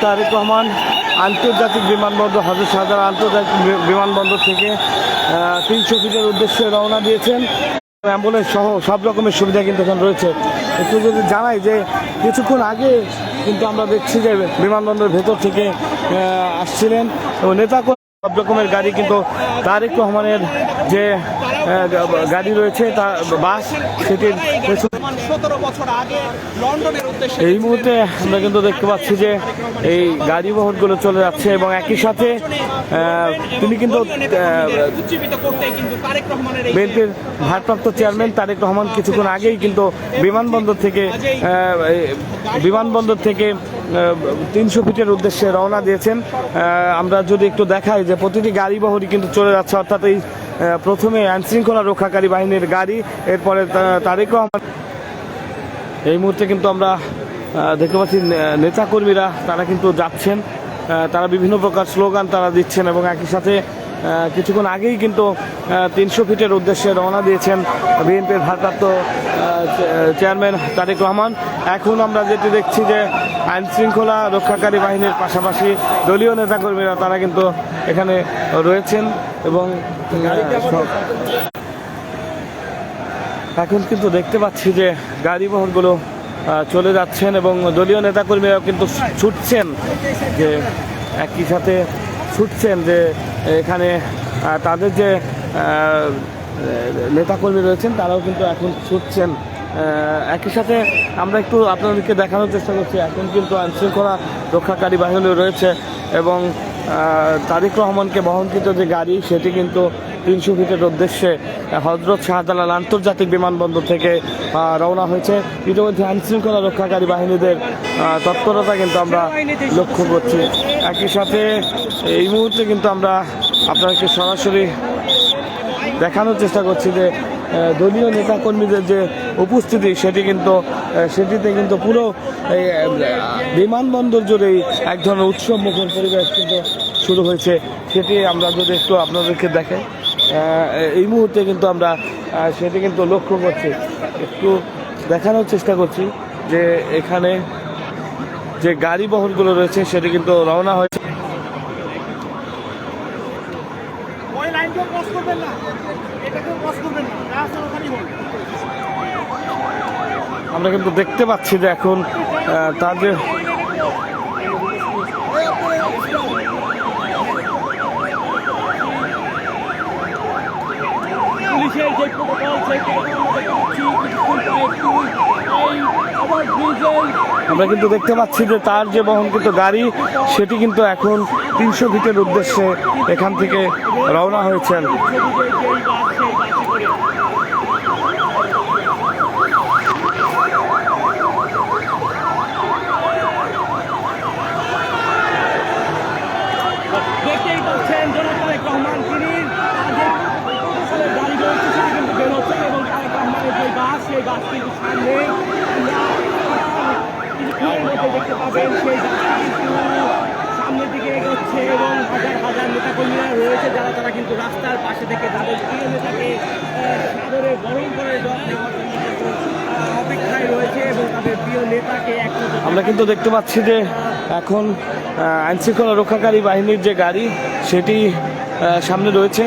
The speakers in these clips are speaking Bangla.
তারেক রহমান আন্তর্জাতিক বিমানবন্দর হযরত শাহজালাল আন্তর্জাতিক বিমানবন্দর থেকে 300 ফিটের উদ্দেশ্যে রওনা দিয়েছেন। অ্যাম্বুলেন্স সহ সব রকমের সুবিধা কিন্তু এখন রয়েছে। একটু যদি জানাই যে কিছুক্ষণ আগে কিন্তু আমরা দেখছি যে বিমানবন্দরের ভেতর থেকে আসছিলেন এবং নেতা সব রকমের গাড়ি কিন্তু তারেক রহমানের যে গাড়ি রয়েছে তার বাস সেটির এই মুহূর্তে আমরা কিন্তু দেখতে পাচ্ছি যে এই গাড়ি বহরগুলো চলে যাচ্ছে এবং একই সাথে তিনি কিন্তু বিএনপির ভারপ্রাপ্ত চেয়ারম্যান তারেক রহমান কিছুক্ষণ আগেই কিন্তু বিমানবন্দর থেকে 300 ফিটের উদ্দেশ্যে রওনা দিয়েছেন। আমরা যদি একটু দেখাই যে প্রতিটি গাড়ি বহরই কিন্তু চলে যাচ্ছে, অর্থাৎ এই প্রথমে আইনশৃঙ্খলা রক্ষাকারী বাহিনীর গাড়ি, এরপরে তারেক রহমান। এই মুহূর্তে কিন্তু আমরা দেখতে পাচ্ছি নেতাকর্মীরা তারা কিন্তু যাচ্ছেন, তারা বিভিন্ন প্রকার স্লোগান তারা দিচ্ছেন এবং একই সাথে কিছুক্ষণ আগেই কিন্তু 300 ফিটের উদ্দেশ্যে রওনা দিয়েছেন বিএনপির ভারপ্রাপ্ত চেয়ারম্যান তারেক রহমান। এখন আমরা যেটি দেখছি যে আইন শৃঙ্খলা রক্ষাকারী বাহিনীর পাশাপাশি দলীয় নেতাকর্মীরা তারা কিন্তু এখানে রয়েছেন এবং এখন কিন্তু দেখতে পাচ্ছি যে গাড়ি বহরগুলো চলে যাচ্ছেন এবং দলীয় নেতাকর্মীরাও কিন্তু ছুটছেন, যে একই সাথে ছুটছেন যে এখানে তাদের যে নেতাকর্মী রয়েছেন তারাও কিন্তু এখন ছুটছেন। একই সাথে আমরা একটু আপনাদেরকে দেখানোর চেষ্টা করছি, এখন কিন্তু আইনশৃঙ্খলা রক্ষাকারী বাহিনী রয়েছে এবং তারেক রহমানকে বহনকৃত যে গাড়ি সেটি কিন্তু 300 ফিটের উদ্দেশ্যে হযরত শাহজালাল আন্তর্জাতিক বিমানবন্দর থেকে রওনা হয়েছে। ইতিমধ্যে আইনশৃঙ্খলা রক্ষাকারী বাহিনীদের তৎপরতা কিন্তু আমরা লক্ষ্য করছি। একই সাথে এই মুহূর্তে কিন্তু আমরা আপনাদেরকে সরাসরি দেখানোর চেষ্টা করছি যে দলীয় নেতাকর্মীদের যে উপস্থিতি সেটিতে কিন্তু পুরো বিমানবন্দর জুড়েই এক ধরনের উৎসব মুখর পরিবেশ কিন্তু শুরু হয়েছে। সেটি আমরা যদি একটু আপনাদেরকে দেখাই, এই মুহূর্তে কিন্তু আমরা সেটি কিন্তু লক্ষ্য করছি, একটু দেখানোর চেষ্টা করছি যে এখানে যে গাড়ি বহরগুলো রয়েছে সেটি কিন্তু রওনা হয়েছে। আমরা কিন্তু দেখতে পাচ্ছি যে এখন তার যে আমরা কিন্তু দেখতে পাচ্ছি যে তার যে বহনকৃত গাড়ি সেটি কিন্তু এখন 300 ফিটের উদ্দেশ্যে এখান থেকে রওনা হয়েছেন। দেখতেই পাচ্ছেন জনাব তারেক রহমান, তিনি গাড়ি রয়েছে সেটি কিন্তু বেরোচ্ছেন এবং তারেক রহমানের যে বাস সেই বাস কিন্তু সামনে দেখতে পাবেন সেই বাসটি কিন্তু সামনের দিকে এগোচ্ছে এবং হাজার হাজার নেতাকর্মীরা রয়েছে যারা তারা কিন্তু রাস্তার পাশে থেকে তাদের প্রিয় নেতাকে সাদরে বরণ করে অপেক্ষায় রয়েছে এবং তাদের প্রিয় নেতাকে আমরা কিন্তু দেখতে পাচ্ছি যে এখন আইনশৃঙ্খলা রক্ষাকারী বাহিনীর যে গাড়ি সেটি সামনে রয়েছে,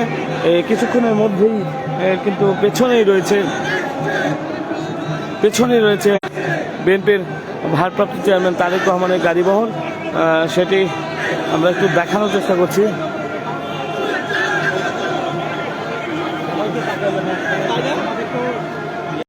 কিছুক্ষণের মধ্যেই কিন্তু পেছনেই রয়েছে বিএনপির ভারপ্রাপ্ত চেয়ারম্যান তারেক রহমানের গাড়ি বহর। সেটি আমরা একটু দেখানোর চেষ্টা করছি।